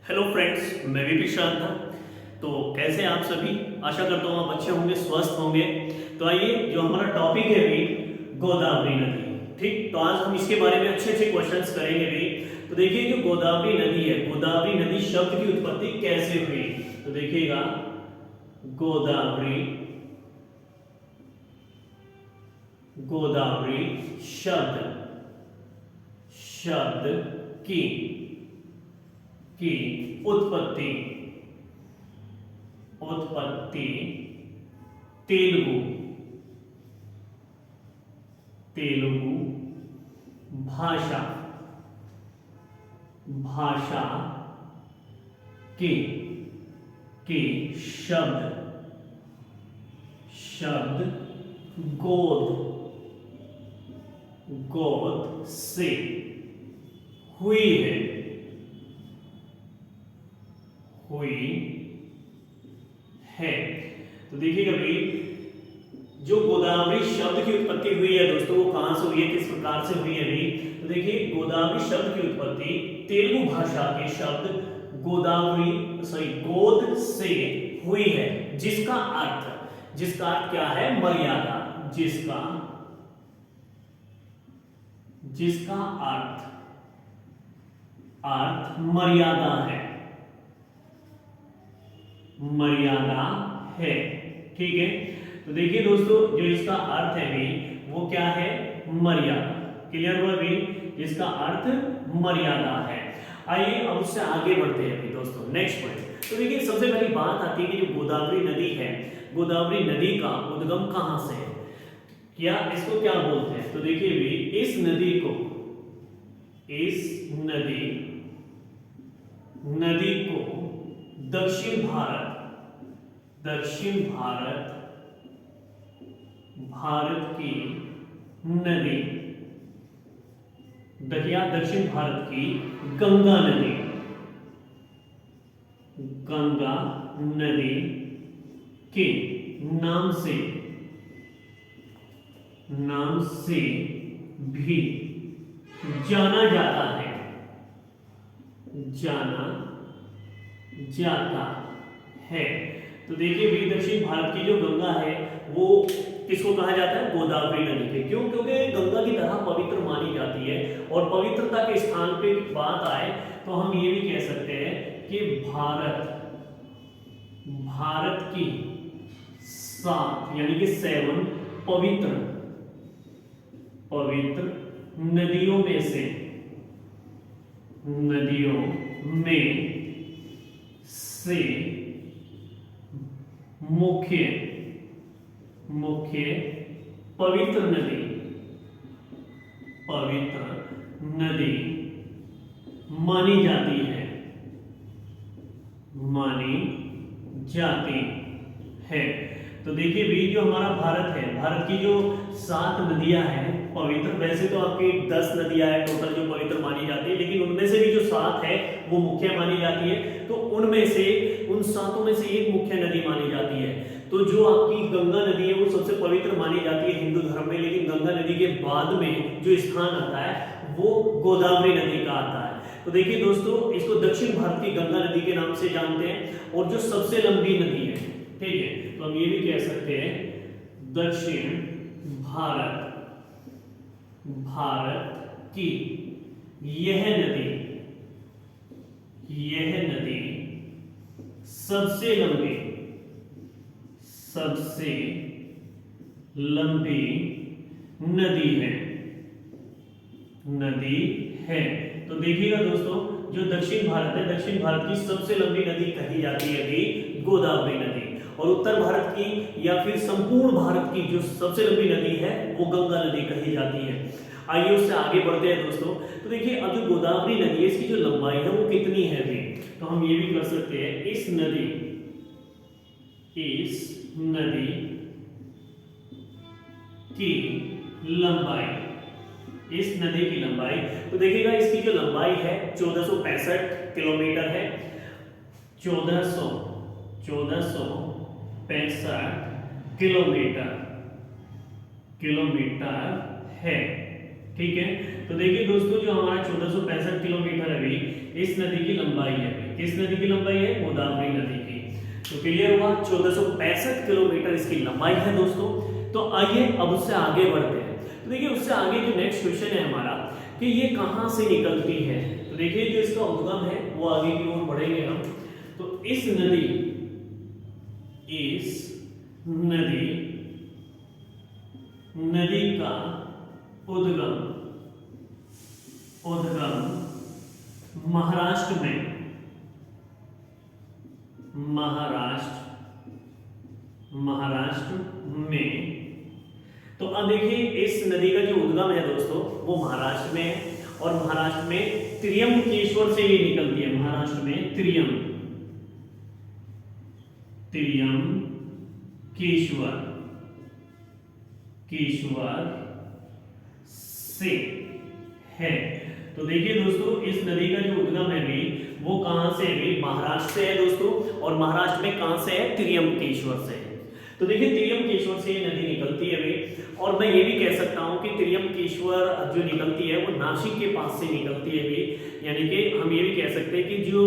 Hello friends, मैं भी प्रशांत था। तो कैसे हैं आप सभी? आशा करता हूँ आप अच्छे होंगे, स्वस्थ होंगे। तो आइए, जो हमारा टॉपिक है अभी, गोदावरी नदी। ठीक, तो आज हम इसके बारे में अच्छे अच्छे क्वेश्चंस करेंगे भी। तो देखिए, जो गोदावरी नदी है, गोदावरी नदी शब्द की उत्पत्ति कैसे हुई? तो देखिएगा, गोदावरी गोदावरी शब्द शब्द की की उत्पत्ति उत्पत्ति तेलुगु तेलुगु भाषा भाषा के के शब्द शब्द गोद गोद से हुई है हुई है। तो देखिएगा भाई, जो गोदावरी शब्द की उत्पत्ति हुई है दोस्तों, वो कहां से हुई है, किस प्रकार से हुई है भाई? तो देखिए, गोदावरी शब्द की उत्पत्ति तेलुगु भाषा के शब्द गोद से हुई है, जिसका अर्थ क्या है? मर्यादा। जिसका अर्थ मर्यादा है। ठीक है। तो देखिए दोस्तों, जो इसका अर्थ है भी, वो क्या है? मर्यादा। क्लियर हुआ भी? जिसका अर्थ मर्यादा है। आइए अब उससे आगे बढ़ते हैं भी दोस्तों, नेक्स्ट पॉइंट। तो देखिए, सबसे पहली बात आती है कि जो गोदावरी नदी है, गोदावरी नदी का उद्गम कहां से है, क्या इसको क्या बोलते हैं? तो देखिए भी, इस नदी को दक्षिण भारत की नदी, दक्षिण भारत की गंगा नदी के नाम से भी जाना जाता है। तो देखिए भी, दक्षिण भारत की जो गंगा है, वो किसको कहा जाता है? गोदावरी नदी के। क्यों? क्योंकि गंगा की तरह पवित्र मानी जाती है। और पवित्रता के स्थान पे बात आए तो हम ये भी कह सकते हैं कि भारत की 7 यानी कि 7 पवित्र नदियों में से मुख्य पवित्र नदी मानी जाती है। तो देखिए भी, जो हमारा भारत है, भारत की जो 7 नदियां हैं पवित्र, वैसे तो आपकी 10 नदियां हैं टोटल जो पवित्र मानी जाती है, लेकिन उनमें से भी जो 7 है वो मुख्य मानी जाती है। तो उनमें से, उन 7 में से एक मुख्य नदी मानी जाती है। तो जो आपकी गंगा नदी है, वो सबसे पवित्र मानी जाती है हिंदू धर्म में, लेकिन गंगा नदी के बाद में जो स्थान आता है वो गोदावरी नदी का आता है। तो देखिए दोस्तों, इसको दक्षिण भारत की गंगा नदी के नाम से जानते हैं, और जो सबसे लंबी नदी है, ठीक है, तो हम ये भी कह सकते हैं दक्षिण भारत की यह नदी सबसे लंबी नदी है। तो देखिएगा दोस्तों, जो दक्षिण भारत है, दक्षिण भारत की सबसे लंबी नदी कही जाती है अभी गोदावरी नदी। और उत्तर भारत की या फिर संपूर्ण भारत की जो सबसे लंबी नदी है, वो गंगा नदी कही जाती है। आइए उससे आगे बढ़ते हैं दोस्तों। तो देखिए, अब जो गोदावरी नदी है, इसकी जो लंबाई है वो कितनी है अभी? तो हम ये भी कर सकते हैं, इस नदी की लंबाई, तो देखिएगा, इसकी जो लंबाई है 1465 किलोमीटर है। 1465 किलोमीटर है। ठीक है। तो देखिए दोस्तों, जो हमारा 1465 किलोमीटर है अभी, इस नदी की लंबाई है भाई, किस नदी की लंबाई है? गोदावरी नदी की। तो क्लियर हुआ, 1465 किलोमीटर इसकी लंबाई है दोस्तों। तो आइए अब उससे आगे बढ़ते हैं। तो देखिए उससे आगे जो नेक्स्ट क्वेश्चन है हमारा कि ये कहाँ से निकलती है। तो देखिए जो इसका उद्गम है वो आगे की ओर बढ़ेंगे हम। तो इस नदी का उद्गम महाराष्ट्र में। तो अब देखिए इस नदी का जो उद्गम है दोस्तों वो महाराष्ट्र में है, और महाराष्ट्र में त्र्यंबकेश्वर से ये निकलती है। महाराष्ट्र में त्र्यंबकेश्वर से है। तो देखिए दोस्तों इस नदी का जो उद्गम है भी वो कहां से है भी? महाराष्ट्र से है दोस्तों। और महाराष्ट्र में कहां से है? त्र्यंबकेश्वर से है। तो देखिए त्र्यंबकेश्वर से ये नदी निकलती है भी, और मैं ये भी कह सकता हूं कि त्र्यंबकेश्वर जो निकलती है वो नासिक के पास से निकलती है भी, यानी कि हम ये भी कह सकते हैं कि जो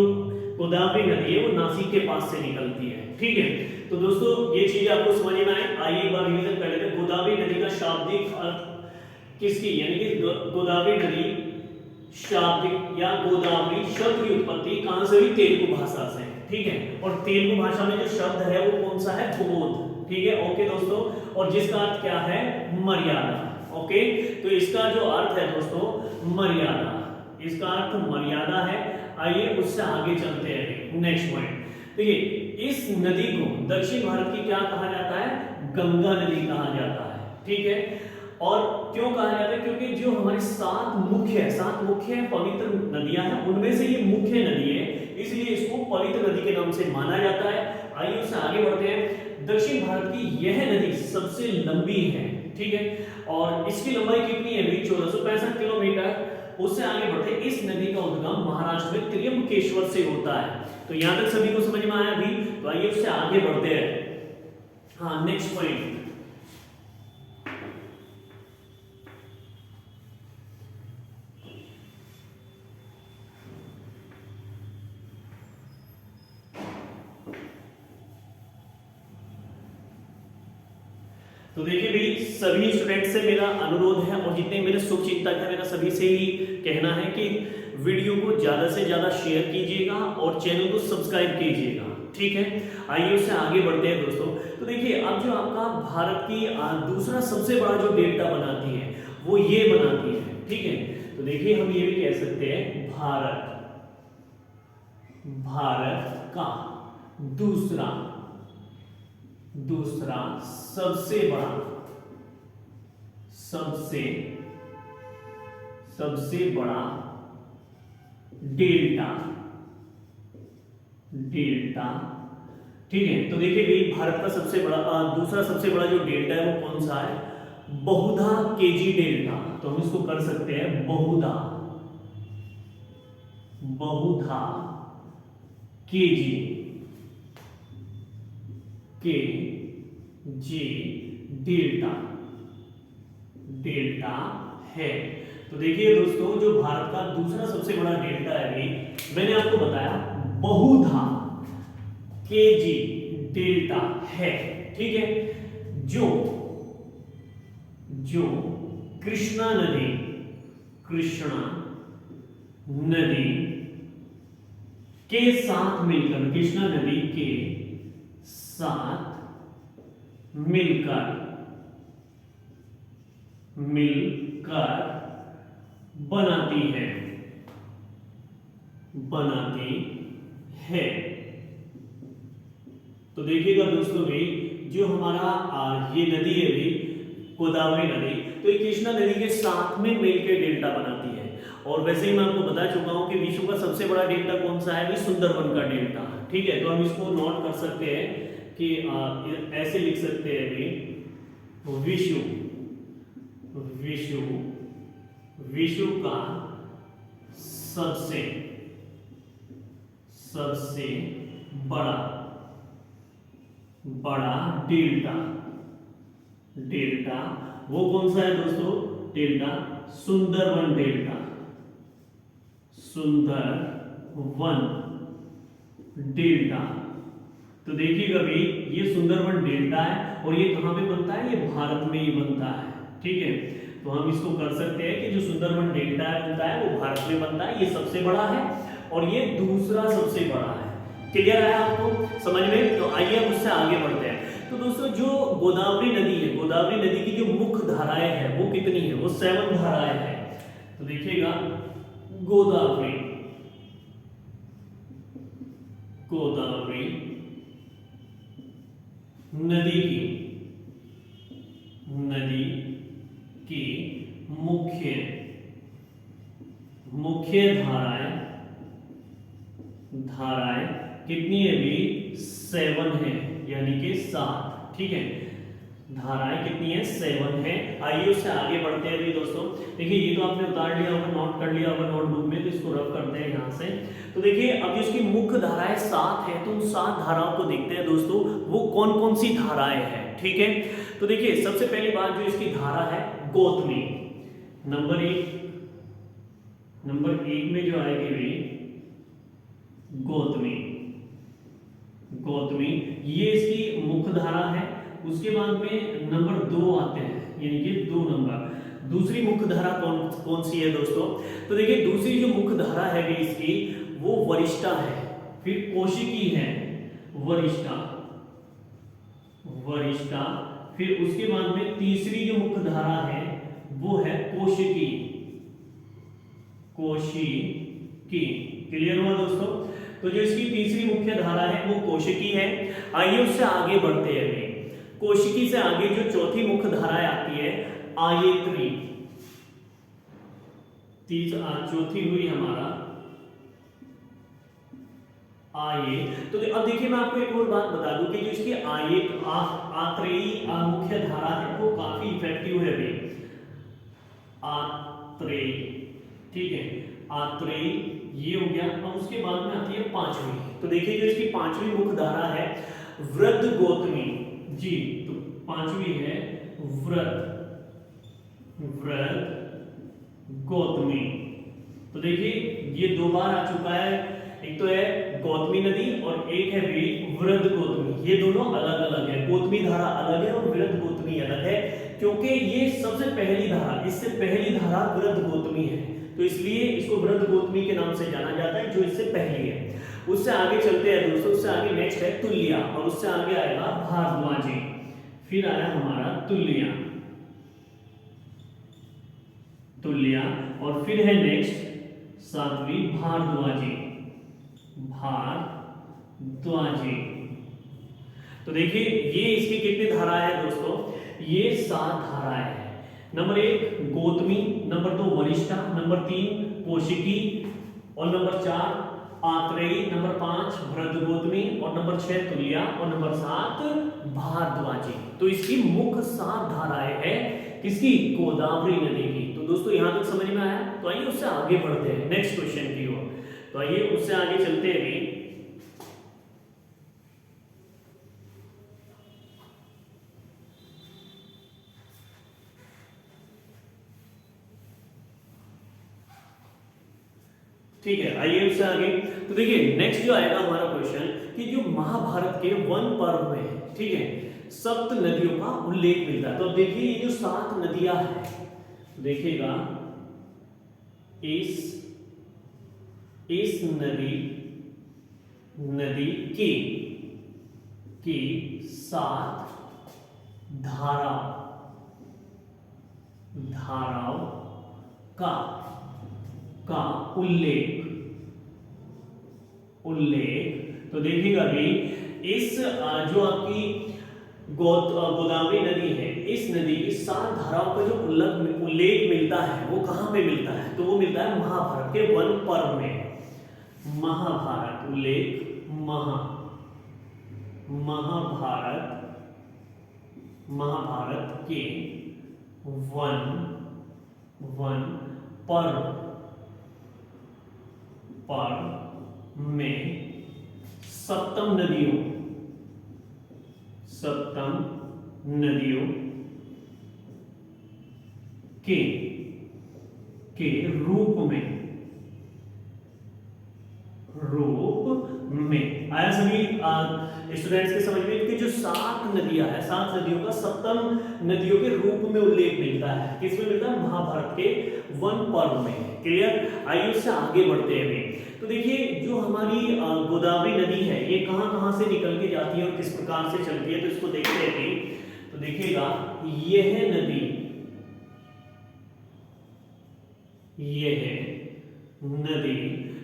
गोदावरी नदी है वो नासिक के पास से निकलती है। ठीक है, तो दोस्तों ये चीज आपको समझ में आए। आइए एक बार रिवीजन कर लेते हैं। गोदावरी नदी का शाब्दिक अर्थ किसकी, यानी कि गोदावरी नदी शाब्दिक या गोदावरी शब्द की उत्पत्ति कहां से हुई? तेलुगु भाषा से। ठीक है, और तेलुगु भाषा में जो शब्द है वो कौन सा है? गोद। ठीक है, ओके दोस्तों। और जिसका अर्थ क्या है? मर्यादा। ओके, तो इसका जो अर्थ है दोस्तों मर्यादा, इसका अर्थ मर्यादा है। आइए उससे आगे चलते हैं नेक्स्ट पॉइंट। देखिए इस नदी को दक्षिण भारत की क्या कहा जाता है? गंगा नदी कहा जाता है। ठीक है, और क्यों कहा जाता है? क्योंकि जो हमारी सात मुख्य पवित्र नदियां हैं उनमें से ये मुख्य नदी है, इसलिए इसको पवित्र नदी के नाम से माना जाता है। आइए उससे आगे बढ़ते हैं। दक्षिण भारत की यह नदी सबसे लंबी है। ठीक है, और इसकी लंबाई कितनी है? 1465 किलोमीटर। उससे आगे बढ़ते हैं। इस नदी का उद्गम महाराष्ट्र में त्र्यंबकेश्वर से होता है। तो यहां तक सभी को समझ में आया अभी? तो आइए उससे आगे बढ़ते हैं। हाँ, नेक्स्ट पॉइंट। तो देखिए भाई सभी स्टूडेंट से मेरा अनुरोध है, और जितने मेरे शुभचिंतक है मेरा सभी से ही कहना है कि वीडियो को ज्यादा से ज्यादा शेयर कीजिएगा और चैनल को सब्सक्राइब कीजिएगा। ठीक है, आइए उससे आगे बढ़ते हैं दोस्तों। तो देखिए अब जो आपका भारत की दूसरा सबसे बड़ा जो डेल्टा बनाती है वो ये बनाती है। ठीक है, तो देखिए हम ये भी कह सकते हैं भारत का दूसरा सबसे बड़ा डेल्टा। ठीक है, तो देखिए भाई भारत का दूसरा सबसे बड़ा जो डेल्टा है वो कौन सा है? बहुधा केजी डेल्टा। तो हम इसको कर सकते हैं बहुधा केजी डेल्टा है। तो देखिए दोस्तों जो भारत का दूसरा सबसे बड़ा डेल्टा है भी, मैंने आपको बताया बहुधा केजी डेल्टा है। ठीक है, जो कृष्णा नदी के साथ मिलकर, कृष्णा नदी के साथ मिलकर बनाती है। तो देखिएगा दोस्तों भाई जो हमारा ये नदी है भाई गोदावरी नदी, तो ये कृष्णा नदी के साथ में मिलकर डेल्टा बनाती है। और वैसे ही मैं आपको बता चुका हूं कि विश्व का सबसे बड़ा डेल्टा कौन सा है? सुंदरबन का डेल्टा। ठीक है, तो हम इसको नोट कर सकते हैं कि ऐसे लिख सकते हैं भी विश्व का सबसे बड़ा डेल्टा वो कौन सा है दोस्तों? Delta Sundarban one delta. तो देखिएगा भाई ये सुंदरबन डेल्टा है और ये कहाँ पे बनता है, ये भारत में ही बनता है। ठीक है, तो हम इसको कर सकते हैं कि जो सुंदरबन डेल्टा बनता है वो भारत में बनता है, ये सबसे बड़ा है और ये दूसरा सबसे बड़ा है। क्लियर है आपको समझ में? तो आइए हम उससे आगे बढ़ते हैं। तो दोस्तों जो गोदावरी नदी है, गोदावरी नदी की जो मुख्य धाराएं हैं वो कितनी है, वो 7 धाराएं हैं। तो देखिएगा गोदावरी, गोदावरी नदी की मुख्य धाराएं कितनी है भी, 7 है, यानी कि 7। ठीक है, धाराएं कितनी है, 7 है। आइए उससे आगे बढ़ते हैं भी दोस्तों। देखिए ये तो आपने उतार लिया होगा, नोट कर लिया होगा नोटबुक में, तो इसको रफ करते हैं यहाँ से। तो देखिए अब इसकी मुख्य धाराएं 7 है, तो उन 7 धाराओं को देखते हैं दोस्तों, वो कौन कौन सी धाराएं हैं। ठीक है, तो देखिए सबसे पहली बात जो इसकी धारा है गोतमी, नंबर 1 में जो आएगी भी गोतमी, ये इसकी मुख्य धारा है। उसके बाद में नंबर 2 आते हैं, यानी कि 2 नंबर। दूसरी मुख्य धारा कौन सी है दोस्तों? तो देखिए दूसरी जो मुख्य धारा है भी इसकी वो वरिष्ठा है, फिर कौशिकी है, वरिष्ठा, फिर उसके बाद में तीसरी जो मुख्य धारा है वो है कौशिकी। क्लियर हुआ दोस्तों? तो जो इसकी तीसरी मुख्य धारा है वो कौशिकी है। आइए उससे आगे बढ़ते हैं। कौशिकी से आगे जो चौथी मुख्य धारा आती है आयेत्री, चौथी हुई हमारा आये। तो अब देखिए मैं आपको एक और बात बता दूं कि जो इसकी आत्रेयी मुख्य धारा है वो काफी इफेक्टिव है भाई, आत्रेयी। ठीक है, आत्रेयी ये हो गया। अब उसके बाद में आती है 5वीं। तो देखिए जो इसकी 5वीं मुख्य धारा है वृद्ध गौतमी जी। तो 5वीं है वृद्ध गौतमी। तो देखिए ये 2 बार आ चुका है, एक तो है गौतमी नदी और एक है वृद्ध गौतमी। ये दोनों अलग अलग है, गौतमी धारा अलग है और वृद्ध गौतमी अलग है, क्योंकि ये सबसे पहली धारा, इससे पहली धारा वृद्ध गौतमी है, तो इसलिए इसको वृद्ध गौतमी के नाम से जाना जाता है, जो इससे पहली है। उससे आगे चलते हैं दोस्तों, उससे आगे नेक्स्ट है तुल्या, और उससे आगे आएगा भारद्वाजी, फिर आया हमारा तुल्या, और फिर है नेक्स्ट 7वीं भारद्वाजी। तो देखिए ये इसकी कितनी धारा है दोस्तों, ये 7 धाराएं हैं। Number 1 Gautami, number 2 Varishtha, number 3 Kaushiki, और नंबर 4 आत्रेयी, नंबर 5 वृद्ध गौतमी, और नंबर 6 तुल्या, और नंबर 7 भारद्वाजी। तो इसकी मुख्य 7 धाराएं हैं किसकी, गोदावरी नदी की। तो दोस्तों यहां तक समझ में आया? तो आइए उससे आगे बढ़ते हैं नेक्स्ट क्वेश्चन की ओर। तो आइए उससे आगे चलते हैं भी। ठीक है, आइए उससे आगे। तो देखिए नेक्स्ट जो आएगा हमारा क्वेश्चन कि जो महाभारत के वन पर्व में, ठीक है, 7 नदियों का उल्लेख मिलता है। तो अब देखिए ये जो 7 नदियां हैं, देखिएगा इस नदी की 7 धाराओं का उल्लेख। तो देखिएगा भी इस जो आपकी गोदावरी नदी है, इस नदी की 7 धाराओं का जो उल्लेख मिलता है वो कहां पे मिलता है? तो वो मिलता है महाभारत के वन पर्व में। महाभारत उल्लेख महाभारत के वन पर्व में सप्तम नदियों के रूप स्टूडेंट्स के समझ में कि जो 7 नदियां हैं, 7 नदियों का 7 नदियों के रूप में उल्लेख मिलता है। किसमें मिलता है? महाभारत के वन पर्व में। क्लियर? आइए उससे आगे बढ़ते हैं। तो देखिए जो हमारी गोदावरी नदी है ये कहां कहां से निकल के जाती है और किस प्रकार से चलती है, तो इसको देखते हैं। तो देखिएगा यह नदी, यह नदी,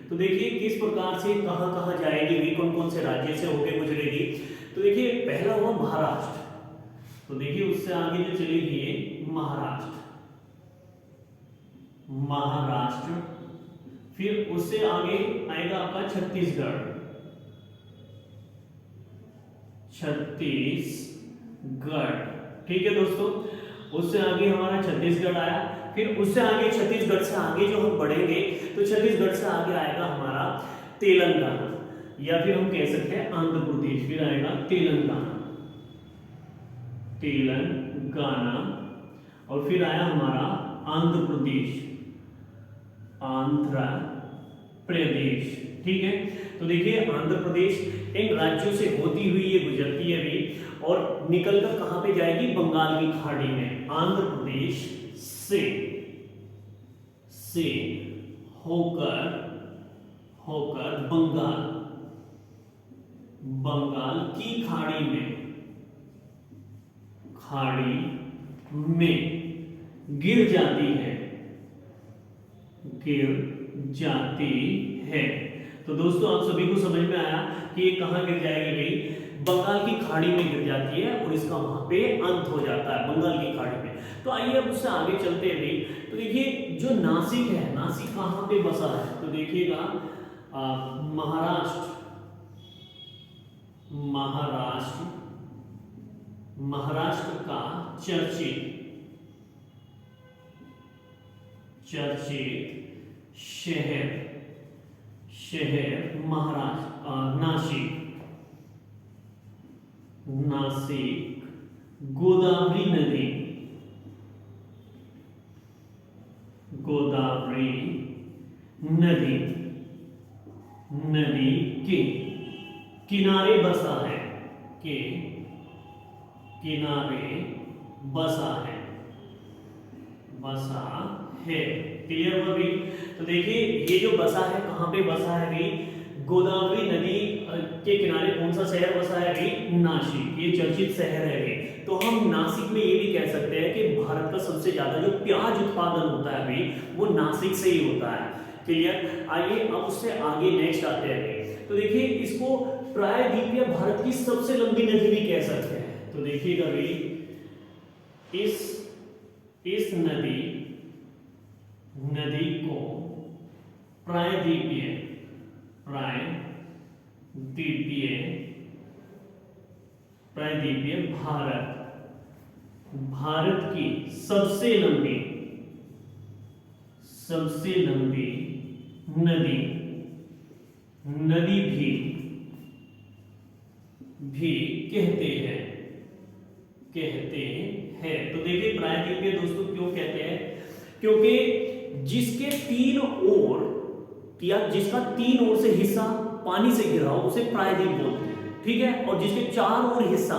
तो देखिए किस प्रकार से कहां कहां जाएगी भी, कौन कौन से राज्य से होकर गुजरेगी। तो देखिए पहला हुआ महाराष्ट्र, तो देखिए उससे आगे जो चलेगी ये महाराष्ट्र, महाराष्ट्र, फिर उससे आगे आएगा आपका छत्तीसगढ़, छत्तीसगढ़, ठीक है दोस्तों। उससे आगे हमारा छत्तीसगढ़ आया, फिर उससे आगे छत्तीसगढ़ से आगे जो हम बढ़ेंगे तो छत्तीसगढ़ से आगे आएगा हमारा तेलंगाना, या फिर हम कह सकते हैं आंध्र प्रदेश, फिर आएगा तेलंगाना, तेलंगाना, और फिर आया हमारा आंध्र प्रदेश, आंध्र प्रदेश, ठीक है। तो देखिए आंध्र प्रदेश इन राज्यों से होती हुई ये गुजरती है अभी, और निकलकर कहां पे जाएगी? बंगाल की खाड़ी में। आंध्र प्रदेश से होकर होकर बंगाल, बंगाल की खाड़ी में गिर जाती है, गिर जाती है। तो दोस्तों आप सभी को समझ में आया कि ये कहां गिर जाएगी भाई? बंगाल की खाड़ी में गिर जाती है और इसका वहां पे अंत हो जाता है बंगाल की खाड़ी में। तो आइए अब उससे आगे चलते हैं भाई। तो देखिए जो नासिक है, नासिक कहां पे बसा है? तो देखिएगा महाराष्ट्र, महाराष्ट्र, महाराष्ट्र का चर्चित शहर, शहर महाराष्ट्र नासिक, नासिक, गोदावरी नदी, गोदावरी नदी, नदी के किनारे बसा है, के किनारे बसा है, बसा है। क्लियर हुआ भी? तो देखिए ये जो बसा है कहां पे बसा है भी? गोदावरी नदी के किनारे कौन सा शहर बसा है भी? नासिक, ये चर्चित शहर है भी। तो हम नासिक में ये भी कह सकते हैं कि भारत का सबसे ज्यादा जो प्याज उत्पादन होता है भी वो नासिक से ही होता है। क्लियर? आइए अब उससे आगे नेक्स्ट आते हैं। तो देखिए इसको प्रायद्वीपीय भारत की सबसे लंबी नदी भी कह सकते हैं। तो देखिएगा भाई इस नदी को प्रायद्वीपीय भारत की सबसे लंबी नदी भी कहते हैं। तो देखिए प्रायद्वीपीय दोस्तों क्यों कहते हैं? क्योंकि जिसके तीन ओर या जिसका तीन ओर से हिस्सा पानी से घिरा हो उसे प्रायद्वीप बोलते हैं, ठीक है। और जिसके चार ओर हिस्सा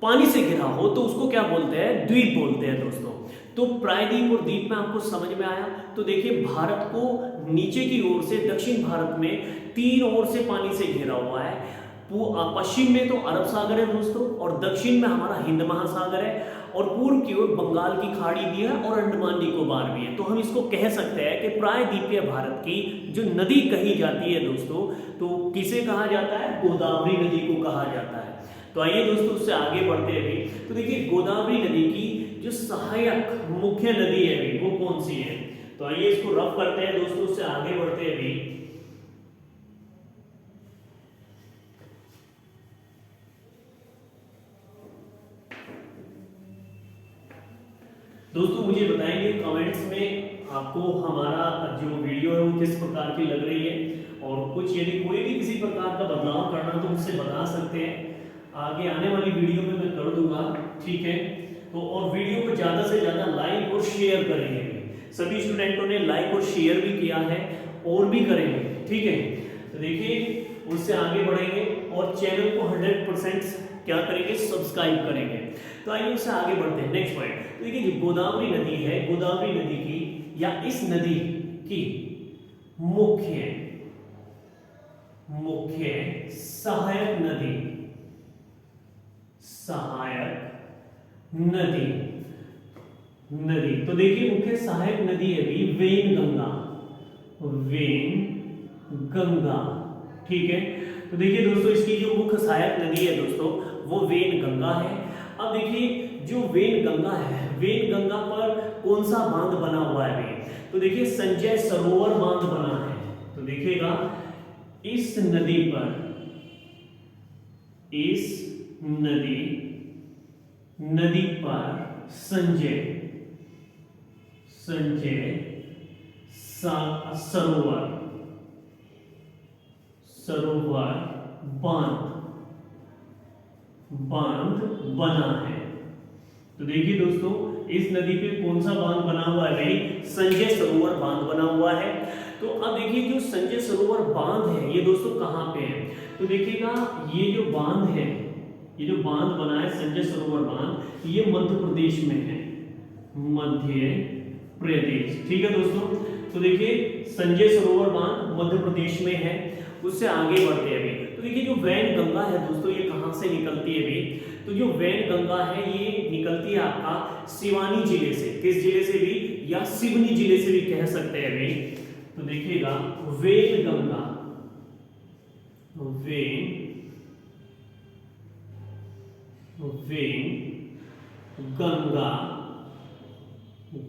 पानी से घिरा हो तो उसको क्या बोलते हैं? द्वीप बोलते हैं दोस्तों। तो प्रायद्वीप और द्वीप में आपको समझ में आया। तो देखिए भारत को नीचे की ओर से दक्षिण भारत में तीन ओर से पानी से घिरा हुआ है। पश्चिम में तो अरब सागर है दोस्तों, और दक्षिण में हमारा हिंद महासागर है, और पूर्व की ओर बंगाल की खाड़ी भी है और अंडमान निकोबार भी है। तो हम इसको कह सकते हैं कि प्रायद्वीपीय भारत की जो नदी कही जाती है दोस्तों, तो किसे कहा जाता है? गोदावरी नदी को कहा जाता है। तो आइए दोस्तों उससे आगे बढ़ते हैं। तो देखिए गोदावरी नदी की जो सहायक मुख्य नदी है वो कौन सी है? तो आइए इसको रफ करते हैं दोस्तों, उससे आगे बढ़ते हैं। दोस्तों मुझे बताएंगे कमेंट्स में आपको हमारा जो वीडियो है वो किस प्रकार की लग रही है, और कुछ यदि कोई भी किसी प्रकार का बदलाव करना तो मुझसे बता सकते हैं। आगे आने वाली वीडियो में मैं कर दूंगा, ठीक है। तो और वीडियो को ज़्यादा से ज़्यादा लाइक और शेयर करेंगे। सभी स्टूडेंटों ने लाइक और शेयर भी किया है और भी करेंगे, ठीक है। तो देखिए उससे आगे बढ़ेंगे और चैनल को 100% क्या करेंगे, सब्सक्राइब करेंगे। तो आइए उससे आगे बढ़ते हैं। नेक्स्ट पॉइंट, तो देखिए जो गोदावरी नदी है, गोदावरी नदी की या इस नदी की मुख्य सहायक नदी, तो देखिए मुख्य सहायक नदी है भी वेनगंगा। ठीक है, तो देखिए दोस्तों इसकी जो मुख्य सहायक नदी है दोस्तों वो वेनगंगा है। अब देखिए जो वेनगंगा है, वेनगंगा पर कौन सा बांध बना हुआ है अभी, तो देखिए संजय सरोवर बांध बना है। तो देखिएगा इस नदी पर, नदी पर संजय सरोवर बांध बना है। तो देखिए दोस्तों इस नदी पे कौन सा बांध बना हुआ है भाई, संजय सरोवर बांध बना हुआ है। तो अब देखिए जो संजय सरोवर बांध है ये दोस्तों कहाँ पे है, तो देखिएगा ये जो बांध है, ये जो बांध बना है संजय सरोवर बांध, ये मध्य प्रदेश में है, मध्य प्रदेश। ठीक है दोस्तों, तो देखिए संजय सरोवर बांध मध्य प्रदेश में है। उससे आगे बढ़ते हैं अभी, तो देखिए जो वैनगंगा है दोस्तों ये कहां से निकलती है अभी, तो जो वैनगंगा है ये निकलती है आपका सिवानी जिले से। किस जिले से भी, या सिवनी जिले से भी कह सकते हैं अभी। तो देखिएगा वैनगंगा,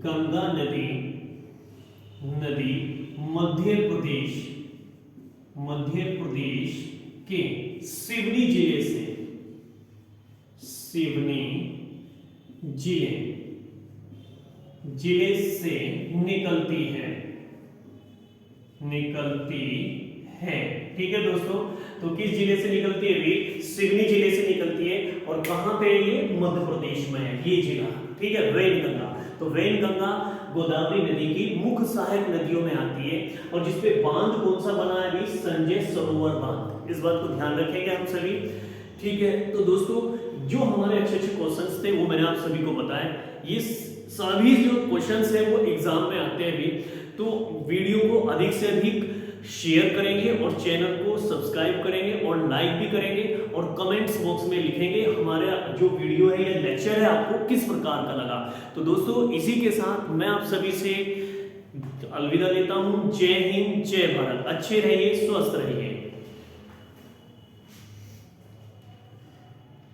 गंगा नदी मध्य प्रदेश के सिवनी जिले से निकलती है। ठीक है दोस्तों, तो किस जिले से निकलती है भी, सिवनी जिले से निकलती है। और कहां पे ये, मध्य प्रदेश में है ये जिला। ठीक है, वैनगंगा। तो वैनगंगा गोदावरी नदी की मुख्य सहायक नदियों में आती है और जिसपे बांध कौन सा बना है भी, संजय सरोवर बांध। इस बात को ध्यान रखेंगे हम सभी। ठीक है, तो दोस्तों जो हमारे अच्छे क्वेश्चंस थे वो मैंने आप सभी को बताया। ये सभी जो क्वेश्चंस है वो एग्जाम में आते हैं भी, तो वीडियो को अधिक से अधिक शेयर करेंगे और चैनल को सब्सक्राइब करेंगे और लाइक भी करेंगे और कमेंट्स बॉक्स में लिखेंगे हमारा जो वीडियो है या लेक्चर है आपको किस प्रकार का लगा। तो दोस्तों इसी के साथ मैं आप सभी से अलविदा लेता हूं। जय हिंद, जय भारत। अच्छे रहिए, स्वस्थ रहिए।